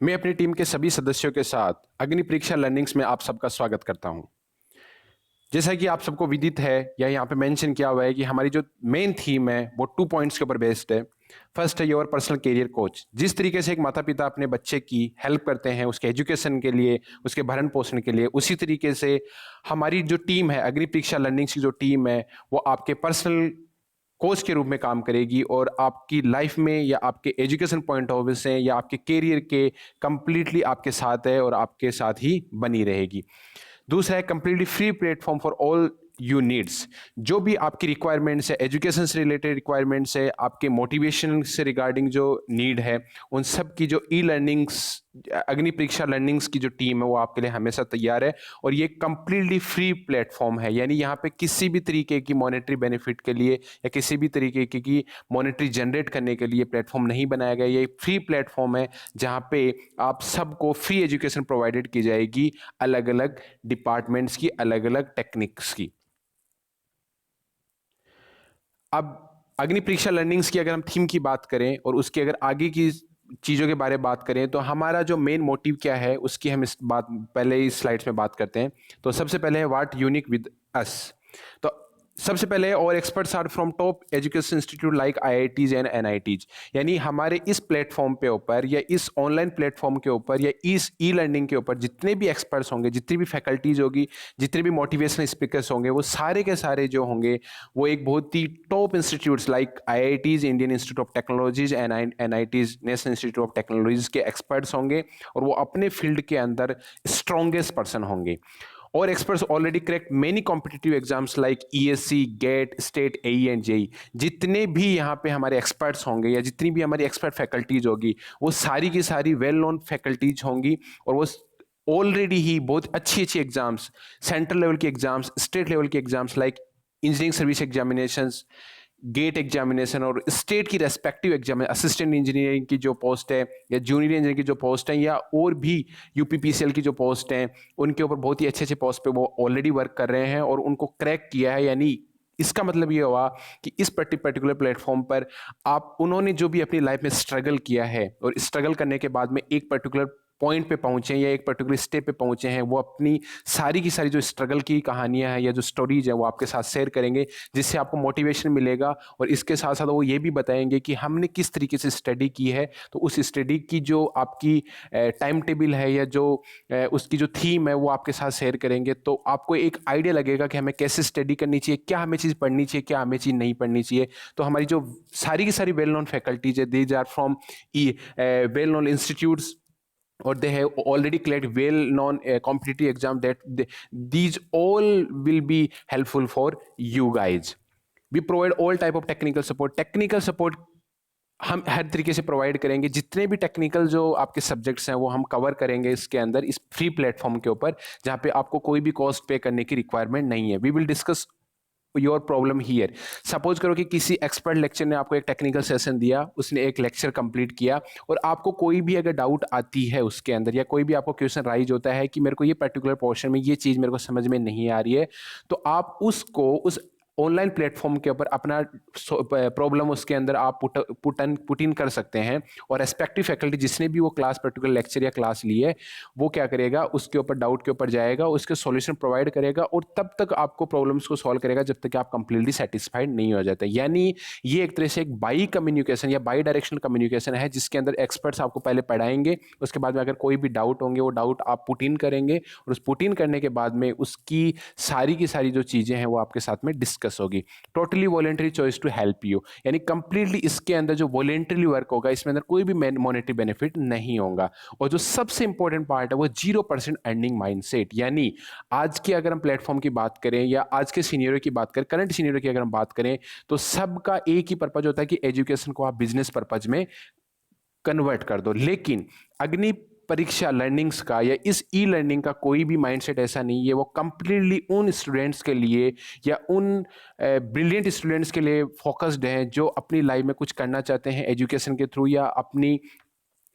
मैं अपनी टीम के सभी सदस्यों के साथ अग्नि परीक्षा लर्निंग्स में आप सबका स्वागत करता हूं। जैसा कि आप सबको विदित है या यहाँ पे मेंशन किया हुआ है कि हमारी जो मेन थीम है वो 2 पॉइंट्स के ऊपर बेस्ड है। फर्स्ट है योर पर्सनल करियर कोच। जिस तरीके से एक माता पिता अपने बच्चे की हेल्प करते हैं उसके एजुकेशन के लिए, उसके भरण पोषण के लिए, उसी तरीके से हमारी जो टीम है अग्नि परीक्षा लर्निंग्स की जो टीम है वो आपके पर्सनल कोच के रूप में काम करेगी और आपकी लाइफ में या आपके एजुकेशन पॉइंट ऑफ व्यू से या आपके करियर के कंप्लीटली आपके साथ है और आपके साथ ही बनी रहेगी। दूसरा है completely free platform for all you needs. जो भी आपकी रिक्वायरमेंट्स है, एजुकेशन से रिलेटेड रिक्वायरमेंट्स है, आपके मोटिवेशन से रिगार्डिंग जो नीड है, उन सब की जो ई लर्निंग्स अग्नि परीक्षा लर्निंग्स की जो टीम है वो आपके लिए हमेशा तैयार है। और ये कंप्लीटली फ्री प्लेटफॉर्म है, यानी यहाँ पे किसी भी तरीके की मॉनेटरी बेनिफिट के लिए या किसी भी तरीके की मॉनेटरी जनरेट करने के लिए प्लेटफॉर्म नहीं बनाया गया। ये फ्री प्लेटफॉर्म है जहाँ पे आप सबको फ्री एजुकेशन प्रोवाइडेड की जाएगी, अलग अलग डिपार्टमेंट्स की, अलग अलग टेक्निक्स की। अब अग्नि परीक्षा लर्निंग्स की अगर हम थीम की बात करें और उसके अगर आगे की चीज़ों के बारे में बात करें तो हमारा जो मेन मोटिव क्या है उसकी हम इस बात पहले ही स्लाइड्स में बात करते हैं। तो सबसे पहले है व्हाट यूनिक विद अस। तो सबसे पहले और experts are from top education institute like IITs and NITs. यानी हमारे इस प्लेटफॉर्म पे ऊपर या इस ऑनलाइन प्लेटफॉर्म के ऊपर या इस ई लर्निंग के ऊपर जितने भी एक्सपर्ट्स होंगे, जितनी भी फैकल्टीज होगी, जितने भी मोटिवेशनल स्पीकर्स होंगे, वो सारे के सारे जो होंगे वो एक बहुत ही top institutes like IITs, Indian Institute of Technologies and NITs, National Institute of Technologies के एक्सपर्ट्स होंगे और वो अपने फील्ड के अंदर स्ट्रॉन्गेस्ट पर्सन होंगे। और experts already cracked many competitive exams like ESC, GATE, state AE and JEE। जितने भी यहाँ पे हमारे एक्सपर्ट्स होंगे या जितनी भी हमारी एक्सपर्ट फैकल्टीज होगी वो सारी की सारी वेल नोन फैकल्टीज होंगी और वो ऑलरेडी ही बहुत अच्छी अच्छी एग्जाम्स, सेंट्रल लेवल की एग्जाम्स, स्टेट लेवल की exams like engineering service examinations, GATE examination और स्टेट की रेस्पेक्टिव एग्जाम, असिस्टेंट इंजीनियरिंग की जो पोस्ट है या जूनियर इंजीनियरिंग की जो पोस्ट है या और भी यूपीपीसीएल की जो पोस्ट हैं उनके ऊपर बहुत ही अच्छे अच्छे पोस्ट पे वो ऑलरेडी वर्क कर रहे हैं और उनको क्रैक किया है। यानी इसका मतलब ये हुआ कि इस पर्टिकुलर प्लेटफॉर्म पर आप उन्होंने जो भी अपनी लाइफ में स्ट्रगल किया है और स्ट्रगल करने के बाद में एक पर्टिकुलर पॉइंट पे पहुंचे या एक पर्टिकुलर स्टेप पे पहुंचे हैं, वो अपनी सारी की सारी जो स्ट्रगल की कहानियां हैं या जो स्टोरीज है वो आपके साथ शेयर करेंगे, जिससे आपको मोटिवेशन मिलेगा। और इसके साथ साथ वो ये भी बताएंगे कि हमने किस तरीके से स्टडी की है। तो उस स्टडी की जो आपकी टाइम टेबल है या जो उसकी जो थीम है वो आपके साथ शेयर करेंगे। तो आपको एक आइडिया लगेगा कि हमें कैसे स्टडी करनी चाहिए, क्या हमें चीज़ पढ़नी चाहिए, क्या हमें चीज़ नहीं पढ़नी चाहिए। तो हमारी जो सारी की सारी वेल नोन फैकल्टीज है, these are from well known institutes or they have already cleared well known competitive exam that these all will be helpful for you guys. We provide all type of technical support. Technical support हम हर तरीके से provide करेंगे। जितने भी technical जो आपके subjects हैं वो हम कवर करेंगे इसके अंदर, इस फ्री प्लेटफॉर्म के ऊपर, जहाँ पे आपको कोई भी कॉस्ट पे करने की रिक्वायरमेंट नहीं है। We will discuss your problem here. Suppose करो कि किसी एक्सपर्ट लेक्चर ने आपको एक टेक्निकल सेशन दिया, उसने एक लेक्चर कंप्लीट किया और आपको कोई भी अगर डाउट आती है उसके अंदर या कोई भी आपको क्वेश्चन राइज होता है कि मेरे को ये पर्टिकुलर पोर्शन में ये चीज़ मेरे को समझ में नहीं आ रही है, तो आप उसको उस ऑनलाइन प्लेटफॉर्म के ऊपर अपना प्रॉब्लम उसके अंदर आप पुट इन कर सकते हैं और रेस्पेक्टिव फैकल्टी जिसने भी वो क्लास पर्टिकुलर लेक्चर या क्लास ली है वो क्या करेगा, उसके ऊपर डाउट के ऊपर जाएगा, उसके सॉल्यूशन प्रोवाइड करेगा और तब तक आपको प्रॉब्लम्स को सॉल्व करेगा जब तक कि आप कंप्लीटली सेटिस्फाइड नहीं हो जाते। यानी ये एक तरह से एक बाई कम्युनिकेशन या बाई डायरेक्शनल कम्युनिकेशन है जिसके अंदर एक्सपर्ट्स आपको पहले पढ़ाएंगे, उसके बाद में अगर कोई भी डाउट होंगे वो डाउट आप पुट इन करेंगे और उस पुट इन करने के बाद में उसकी सारी की सारी जो चीज़ें हैं वो आपके साथ में डिस्कस होगी। Totally voluntary choice to help you, यानी कंप्लीटली इसके अंदर जो वॉलेंटरी वर्क होगा इसमें अंदर कोई भी मॉनेटरी बेनिफिट नहीं होगा। और जो सबसे इंपॉर्टेंट पार्ट है वो 0% अर्निंग माइंडसेट। यानी आज के अगर हम प्लेटफॉर्म की बात करें या आज के सीनियरों की बात करें, करंट सीनियरों की अगर हम बात करें, तो सबका एक ही पर्पज होता है कि एजुकेशन को आप बिजनेस पर्पज में कन्वर्ट कर दो। लेकिन अग्नि परीक्षा लर्निंग्स का या इस ई लर्निंग का कोई भी माइंडसेट ऐसा नहीं है। वो कंप्लीटली उन स्टूडेंट्स के लिए या उन ब्रिलियंट स्टूडेंट्स के लिए फोकस्ड हैं जो अपनी लाइफ में कुछ करना चाहते हैं एजुकेशन के थ्रू, या अपनी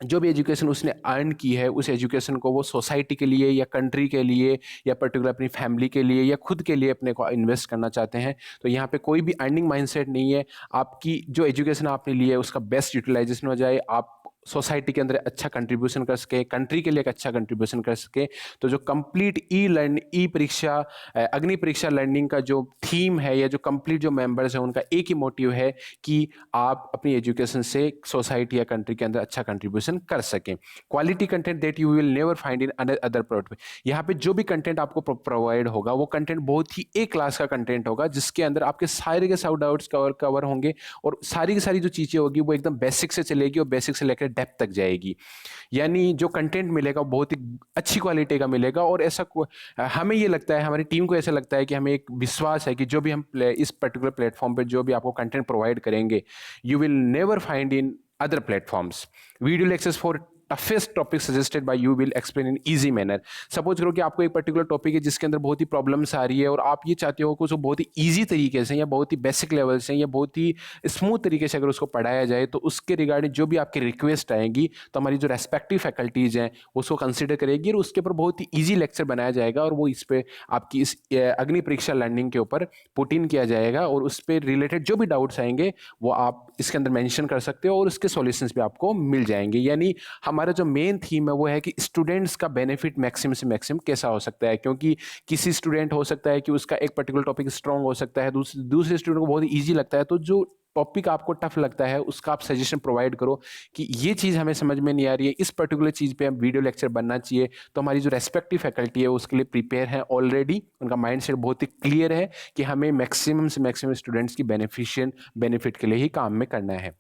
जो भी एजुकेशन उसने अर्न की है उस एजुकेशन को वो सोसाइटी के लिए या कंट्री के लिए या पर्टिकुलर अपनी फैमिली के लिए या खुद के लिए अपने को इन्वेस्ट करना चाहते हैं। तो यहाँ पे कोई भी अर्निंग माइंडसेट नहीं है। आपकी जो एजुकेशन आपने ली है उसका बेस्ट यूटिलाइजेशन हो जाए, आप सोसाइटी के अंदर अच्छा कंट्रीब्यूशन कर सके, कंट्री के लिए एक अच्छा कंट्रीब्यूशन कर सके। तो जो कंप्लीट ई परीक्षा अग्नि परीक्षा लर्निंग का जो थीम है या जो कंप्लीट जो मेंबर्स हैं उनका एक ही मोटिव है कि आप अपनी एजुकेशन से सोसाइटी या कंट्री के अंदर अच्छा कंट्रीब्यूशन कर सकें। Quality content that you will never find in other product. यहाँ पे जो भी कंटेंट आपको प्रोवाइड होगा वो कंटेंट बहुत ही एक क्लास का कंटेंट होगा, जिसके अंदर आपके सारे के सारे डाउट्स कवर होंगे और सारी की सारी जो चीज़ें होगी वो एकदम बेसिक से चलेगी और बेसिक से लेकर डेप्थ तक जाएगी। यानी जो कंटेंट मिलेगा बहुत ही अच्छी क्वालिटी का मिलेगा। और ऐसा हमें ये लगता है, हमारी टीम को ऐसा लगता है कि हमें एक विश्वास है कि जो भी हम इस पर्टिकुलर प्लेटफॉर्म पे जो भी आपको कंटेंट प्रोवाइड करेंगे, you will never find in other platforms. Video lectures for toughest topic suggested by you will explain in easy manner. Suppose करो कि आपको एक पर्टिकुलर टॉपिक है जिसके अंदर बहुत ही प्रॉब्लम्स आ रही है और आप ये चाहते हो कि उसको बहुत ही इजी तरीके से या बहुत ही बेसिक लेवल से या बहुत ही स्मूथ तरीके से अगर उसको पढ़ाया जाए, तो उसके रिगार्डिंग जो भी आपकी रिक्वेस्ट आएंगी तो हमारी जो रेस्पेक्टिव फैकल्टीज हैं उसको कंसिडर करेगी और उसके ऊपर बहुत ही ईजी लेक्चर बनाया जाएगा और वो इस पर आपकी इस अग्नि परीक्षा लर्निंग के ऊपर पुट इन किया जाएगा और उस पर रिलेटेड जो भी डाउट्स आएंगे वो आप इसके अंदर मेंशन कर सकते हो और उसके सॉल्यूशंस भी आपको मिल जाएंगे। यानी हमारा जो मेन थीम है वो है कि स्टूडेंट्स का बेनिफिट मैक्सिमम से मैक्सिमम कैसा हो सकता है, क्योंकि किसी स्टूडेंट हो सकता है कि उसका एक पर्टिकुलर टॉपिक स्ट्रांग हो सकता है, दूसरे स्टूडेंट को बहुत ही ईजी लगता है। तो जो टॉपिक आपको टफ लगता है उसका आप सजेशन प्रोवाइड करो कि ये चीज़ हमें समझ में नहीं आ रही है, इस पर्टिकुलर चीज़ पे हम वीडियो लेक्चर बनना चाहिए। तो हमारी जो रेस्पेक्टिव फैकल्टी है उसके लिए प्रिपेयर है ऑलरेडी, उनका माइंड सेट बहुत ही क्लियर है कि हमें मैक्सिमम से मैक्सिमम स्टूडेंट्स की बेनिफिट के लिए ही काम में करना है।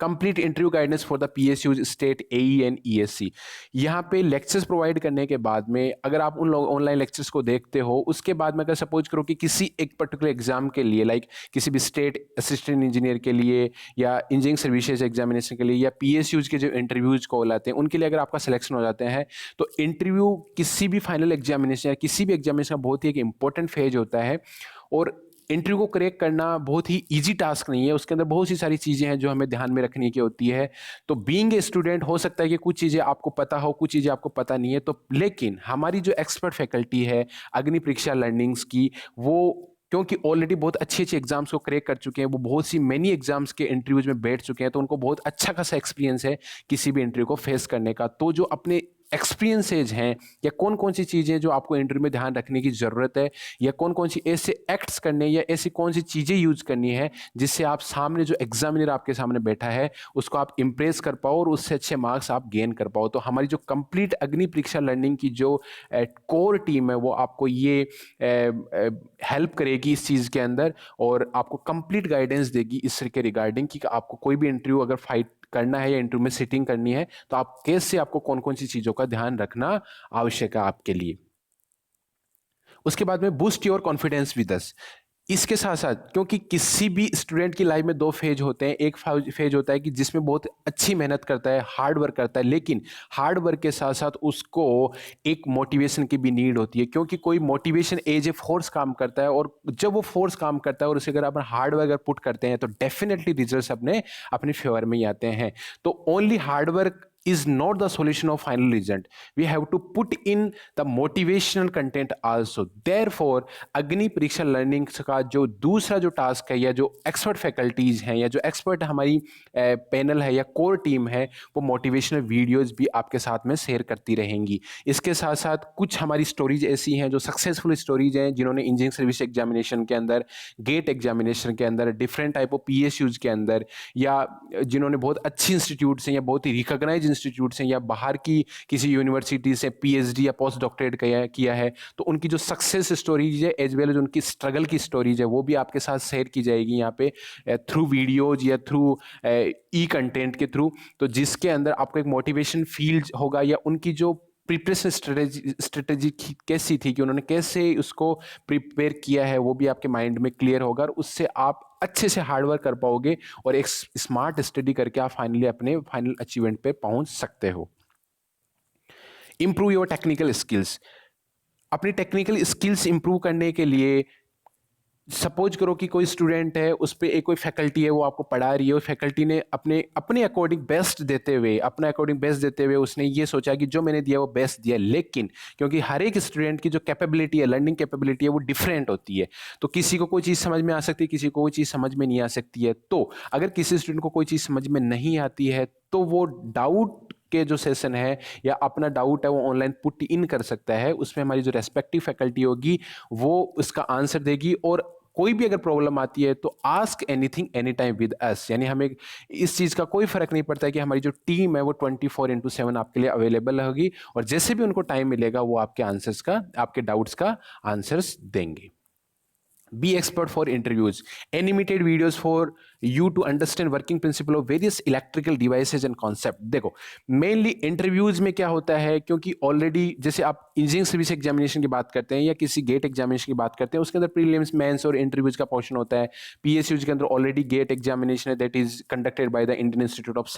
Complete interview guidance for the PSUs state AE and ESC. यहाँ पे लेक्चर्स प्रोवाइड करने के बाद में अगर आप उन लोग ऑनलाइन लेक्चर्स को देखते हो, उसके बाद में अगर सपोज करो कि किसी एक पर्टिकुलर एग्जाम के लिए, लाइक किसी भी स्टेट असिस्टेंट इंजीनियर के लिए या इंजीनियरिंग सर्विसेज एग्जामिनेशन के लिए या पीएसयूज के जो इंटरव्यूज कॉल आते हैं उनके लिए अगर आपका सिलेक्शन हो जाते हैं, तो इंटरव्यू किसी भी फाइनल एग्जामिनेशन या किसी भी एग्जामिनेशन का बहुत ही एक इंपॉर्टेंट फेज होता है। और इंटरव्यू को क्रैक करना बहुत ही इजी टास्क नहीं है, उसके अंदर बहुत सी सारी चीज़ें हैं जो हमें ध्यान में रखने की होती है। तो बीइंग ए स्टूडेंट हो सकता है कि कुछ चीज़ें आपको पता हो, कुछ चीज़ें आपको पता नहीं है, तो लेकिन हमारी जो एक्सपर्ट फैकल्टी है अग्नि परीक्षा लर्निंग्स की, वो क्योंकि ऑलरेडी बहुत अच्छे अच्छे एग्जाम्स को क्रैक कर चुके हैं, वो बहुत सी मेनी एग्जाम्स के इंटरव्यूज में बैठ चुके हैं, तो उनको बहुत अच्छा खासा एक्सपीरियंस है किसी भी इंटरव्यू को फेस करने का। तो जो अपने एक्सपीरियंसेज हैं या कौन कौन सी चीज़ें जो आपको इंटरव्यू में ध्यान रखने की ज़रूरत है, या कौन कौन सी ऐसे एक्ट्स करने या ऐसी कौन सी चीज़ें यूज करनी है जिससे आप सामने जो एग्जामिनर आपके सामने बैठा है उसको आप इंप्रेस कर पाओ और उससे अच्छे मार्क्स आप गेन कर पाओ। तो हमारी जो कंप्लीट अग्नि परीक्षा लर्निंग की जो कोर टीम है वो आपको ये हेल्प करेगी इस चीज़ के अंदर और आपको कंप्लीट गाइडेंस देगी इस के रिगार्डिंग कि आपको कोई भी इंटरव्यू अगर फाइट करना है या इंटरव्यू में सिटिंग करनी है तो आप कैसे, आपको कौन कौन सी चीज़ों का ध्यान रखना आवश्यक है आपके लिए। उसके बाद में boost your confidence with us. इसके साथ साथ, क्योंकि किसी भी स्टूडेंट की लाइफ में दो फेज होते हैं, एक फेज होता है कि जिसमें बहुत अच्छी मेहनत करता है, हार्ड वर्क करता है, लेकिन हार्ड वर्क के साथ साथ उसको एक मोटिवेशन की भी नीड होती है, क्योंकि कोई मोटिवेशन एज ए फोर्स काम करता है और जब वो फोर्स काम करता है और उसे अगर आप हार्ड वर्क अगर पुट करते हैं तो डेफिनेटली रिजल्ट्स अपने फेवर में ही आते हैं। तो only hard work is not the solution of final result. We have to put in the motivational content also. Therefore अग्नि परीक्षा लर्निंग का जो दूसरा जो टास्क है या जो एक्सपर्ट फैकल्टीज हैं या जो एक्सपर्ट हमारी पैनल है या कोर टीम है, वो मोटिवेशनल वीडियोस भी आपके साथ में शेयर करती रहेंगी। इसके साथ साथ कुछ हमारी स्टोरीज ऐसी हैं जो सक्सेसफुल स्टोरीज हैं जिन्होंने इंजीनियरिंग सर्विस एग्जामिनेशन के अंदर, गेट एग्जामिनेशन के अंदर, डिफरेंट टाइप ऑफ पीएसयूज के अंदर, या जिन्होंने बहुत अच्छी इंस्टीट्यूट से या बहुत ही रिकॉग्नाइज इंस्टीट्यूट से या बाहर की किसी यूनिवर्सिटी से पीएचडी या पोस्ट डॉक्टरेट किया है, तो उनकी जो सक्सेस स्टोरीज है एज वेल एज उनकी स्ट्रगल की स्टोरीज है वो भी आपके साथ शेयर की जाएगी यहाँ पे थ्रू वीडियोज या थ्रू ई कंटेंट के थ्रू। तो जिसके अंदर आपको एक मोटिवेशन फील होगा या उनकी जो प्रिपरेशन स्ट्रेटेजी कैसी थी कि उन्होंने कैसे उसको प्रिपेयर किया है वो भी आपके माइंड में क्लियर होगा और उससे आप अच्छे से हार्डवर्क कर पाओगे और एक स्मार्ट स्टडी करके आप फाइनली अपने फाइनल अचीवमेंट पे पहुंच सकते हो। Improve your technical skills. अपनी टेक्निकल स्किल्स इंप्रूव करने के लिए सपोज करो कि कोई स्टूडेंट है, उस पे एक कोई फैकल्टी है, वो आपको पढ़ा रही है, और फैकल्टी ने अपने अपने अकॉर्डिंग बेस्ट देते हुए, अपने अकॉर्डिंग बेस्ट देते हुए उसने ये सोचा कि जो मैंने दिया वो बेस्ट दिया, लेकिन क्योंकि हर एक स्टूडेंट की जो कैपेबिलिटी है, लर्निंग कैपेबिलिटी है, वो डिफरेंट होती है। तो किसी को कोई चीज़ समझ में आ सकती है, किसी को कोई चीज़ समझ में नहीं आ सकती है। तो अगर किसी स्टूडेंट को कोई चीज़ समझ में नहीं आती है, तो वो डाउट के जो सेशन है या अपना डाउट है वो ऑनलाइन पुट इन कर सकता है। उसमें हमारी जो रेस्पेक्टिव फैकल्टी होगी वो उसका आंसर देगी, और कोई भी अगर प्रॉब्लम आती है तो ask anything any time with us, यानी हमें इस चीज़ का कोई फर्क नहीं पड़ता है कि हमारी जो टीम है वो 24/7 आपके लिए अवेलेबल होगी, और जैसे भी उनको टाइम मिलेगा वो आपके आंसर्स का, आपके डाउट्स का आंसर्स देंगे। Be expert for interviews. Animated videos for you to understand working principle of various electrical devices and concept. देखो मेनली इंटरव्यूज में क्या होता है, क्योंकि ऑलरेडी जैसे आप इंजीनियरिंग सर्विस एग्जामिनेशन की बात करते हैं या किसी गेट एग्जामिनेशन की बात करते हैं, उसके अंदर प्रीलिम्स, मेंस और इंटरव्यूज का पोर्शन होता है। पीएसयूज के अंदर ऑलरेडी गेट एग्जामिनेशन है, that is conducted by the Indian Institute of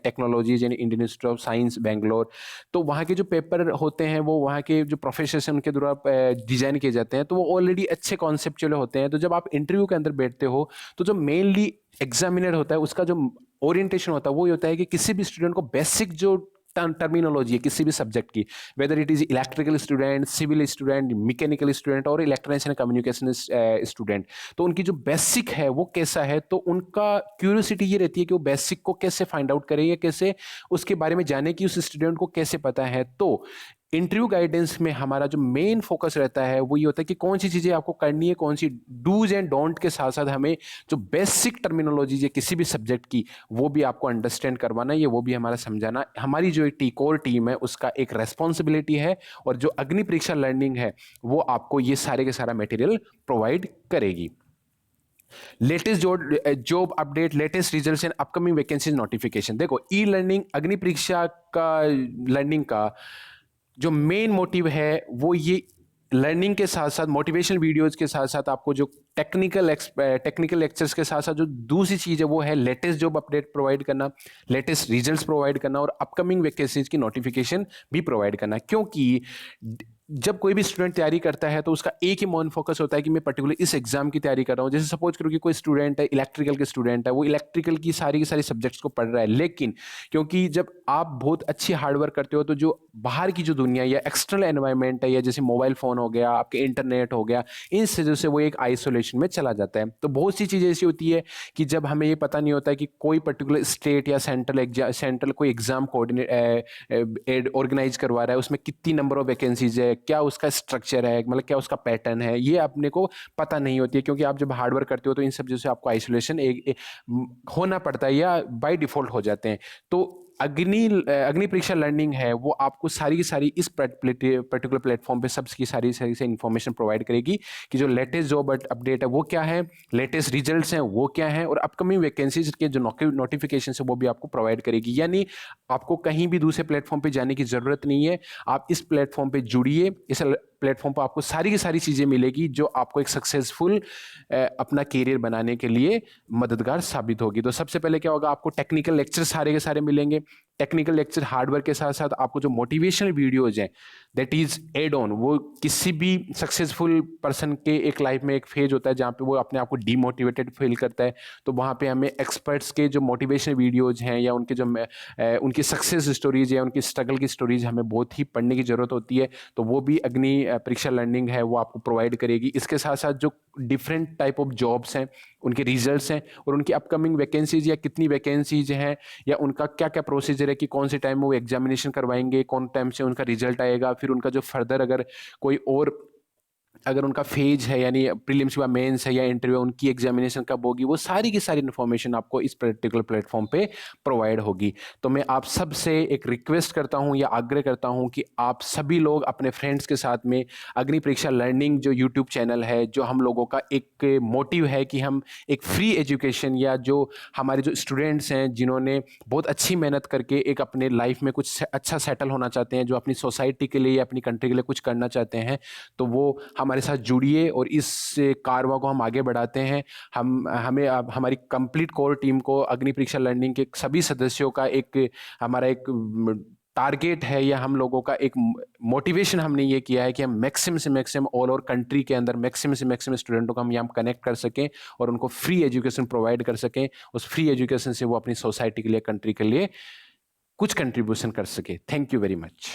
Technologies यानी Indian Institute of Science Bangalore. तो वहाँ के जो पेपर होते हैं वो वहाँ के जो प्रोफेसर हैं उनके द्वारा डिजाइन किए जाते हैं, तो वो ऑलरेडी अच्छे कॉन्सेप्चुअल होते हैं। तो जब आप इंटरव्यू के अंदर बैठते हो तो जो मेनली एग्जामिनर होता है उसका जो ओरिएंटेशन होता है वो ये होता है कि किसी भी स्टूडेंट को बेसिक जो टर्मिनोलॉजी है किसी भी सब्जेक्ट की, whether it is electrical student, civil student, mechanical student और इलेक्ट्रॉनिक्स एंड कम्युनिकेशन स्टूडेंट, तो उनकी जो बेसिक है वो कैसा है, तो उनका क्यूरियोसिटी ये रहती है कि वो बेसिक को कैसे फाइंड आउट करेंगे, कैसे उसके बारे में जाने की उस स्टूडेंट को कैसे पता है। तो इंटरव्यू गाइडेंस में हमारा जो मेन फोकस रहता है वो ये होता है कि कौन सी चीजें आपको करनी है, कौन सी डूज एंड डोंट के साथ साथ हमें जो बेसिक टर्मिनोलॉजी है किसी भी सब्जेक्ट की वो भी आपको अंडरस्टैंड करवाना है, ये वो भी हमारा समझाना हमारी जो कोर टीम है उसका एक रेस्पॉन्सिबिलिटी है। और जो अग्नि परीक्षा लर्निंग है वो आपको ये सारे के सारा मटेरियल प्रोवाइड करेगी। Latest job update, latest results and upcoming vacancies notification. देखो ई लर्निंग अग्नि परीक्षा का लर्निंग का जो मेन मोटिव है वो ये लर्निंग के साथ साथ मोटिवेशनल वीडियोस के साथ साथ आपको जो टेक्निकल लेक्चर्स के साथ साथ जो दूसरी चीज़ है वो है लेटेस्ट जॉब अपडेट प्रोवाइड करना, लेटेस्ट रिजल्ट्स प्रोवाइड करना और अपकमिंग वैकेंसीज की नोटिफिकेशन भी प्रोवाइड करना। क्योंकि जब कोई भी स्टूडेंट तैयारी करता है तो उसका एक ही मेन फोकस होता है कि मैं पर्टिकुलर इस एग्जाम की तैयारी कर रहा हूँ। जैसे सपोज करो कि कोई स्टूडेंट है, इलेक्ट्रिकल के स्टूडेंट है, वो इलेक्ट्रिकल की सारी सब्जेक्ट्स को पढ़ रहा है, लेकिन क्योंकि जब आप बहुत अच्छी हार्डवर्क करते हो तो जो बाहर की जो दुनिया या एक्सटर्नल एनवायरनमेंट है या जैसे मोबाइल फोन हो गया, आपके इंटरनेट हो गया, इन चीज़ों से वो एक आइसोलेशन में चला जाता है। तो बहुत सी चीज़ें ऐसी होती है कि जब हमें ये पता नहीं होता है कि कोई पर्टिकुलर स्टेट या सेंट्रल कोई एग्जाम कोऑर्डिनेट ऑर्गेनाइज करवा रहा है, उसमें कितनी नंबर ऑफ वैकेंसीज है, क्या उसका स्ट्रक्चर है, मतलब क्या उसका पैटर्न है, ये अपने को पता नहीं होती है। क्योंकि आप जब हार्डवर्क करते हो तो इन सब चीज़ों से आपको आइसोलेशन होना पड़ता है या बाय डिफॉल्ट हो जाते हैं। तो अग्नि परीक्षा लर्निंग है वो आपको सारी की सारी इस पर्टिकुलर प्लेटफॉर्म पे सबकी सारी से इंफॉर्मेशन प्रोवाइड करेगी कि जो लेटेस्ट जॉब अपडेट है वो क्या है, लेटेस्ट रिजल्ट्स हैं वो क्या है, और अपकमिंग वैकेंसीज के जो नोटिफिकेशन है वो भी आपको प्रोवाइड करेगी। यानी आपको कहीं भी दूसरे प्लेटफॉर्म पे जाने की जरूरत नहीं है, आप इस प्लेटफॉर्म पे जुड़िए। इस प्लेटफॉर्म पर आपको सारी की सारी चीजें मिलेगी जो आपको एक सक्सेसफुल अपना करियर बनाने के लिए मददगार साबित होगी। तो सबसे पहले क्या होगा, आपको टेक्निकल लेक्चर सारे के सारे मिलेंगे। टेक्निकल लेक्चर हार्डवर्क के साथ साथ आपको जो मोटिवेशनल वीडियोज हैं दैट इज एड ऑन, वो किसी भी सक्सेसफुल पर्सन के एक लाइफ में एक फेज होता है जहाँ पे वो अपने आप को डीमोटिवेटेड फील करता है, तो वहाँ पे हमें एक्सपर्ट्स के जो मोटिवेशनल वीडियोज हैं या उनके जो उनकी सक्सेस स्टोरीज या उनकी स्ट्रगल की स्टोरीज हमें बहुत ही पढ़ने की जरूरत होती है। तो वो भी अग्नि परीक्षा लर्निंग है वो आपको प्रोवाइड करेगी। इसके साथ साथ जो डिफरेंट टाइप ऑफ जॉब्स हैं उनके रिजल्ट्स हैं और उनकी अपकमिंग वैकेंसीज या कितनी वैकेंसीज हैं या उनका क्या क्या प्रोसीजर है कि कौन से टाइम में वो एग्जामिनेशन करवाएंगे, कौन टाइम से उनका रिजल्ट आएगा, फिर उनका जो फर्दर अगर कोई और अगर उनका फेज है यानी प्रीलिम्स या मेंस है या इंटरव्यू उनकी एग्जामिनेशन कब होगी, वो सारी की सारी इन्फॉर्मेशन आपको इस पर्टिकुलर प्लेटफॉर्म पे प्रोवाइड होगी। तो मैं आप सब से एक रिक्वेस्ट करता हूं या आग्रह करता हूं कि आप सभी लोग अपने फ्रेंड्स के साथ में अग्नि परीक्षा लर्निंग जो यूट्यूब चैनल है, जो हम लोगों का एक मोटिव है कि हम एक फ्री एजुकेशन या जो हमारे जो स्टूडेंट्स हैं जिन्होंने बहुत अच्छी मेहनत करके एक अपने लाइफ में कुछ अच्छा सेटल होना चाहते हैं, जो अपनी सोसाइटी के लिए या अपनी कंट्री के लिए कुछ करना चाहते हैं, तो वो हमारे साथ जुड़िए और इस कारवा को हम आगे बढ़ाते हैं। हमें हमारी कंप्लीट कोर टीम को अग्नि परीक्षा लर्निंग के सभी सदस्यों का एक हमारा एक टारगेट है या हम लोगों का एक मोटिवेशन हमने ये किया है कि हम मैक्सिमम से मैक्सिमम ऑल ओवर कंट्री के अंदर मैक्सिमम से मैक्सिमम स्टूडेंटों को हम यहाँ कनेक्ट कर सकें और उनको फ्री एजुकेशन प्रोवाइड कर सकें। उस फ्री एजुकेशन से वो अपनी सोसाइटी के लिए, कंट्री के लिए कुछ कंट्रीब्यूशन कर सके। Thank you very much.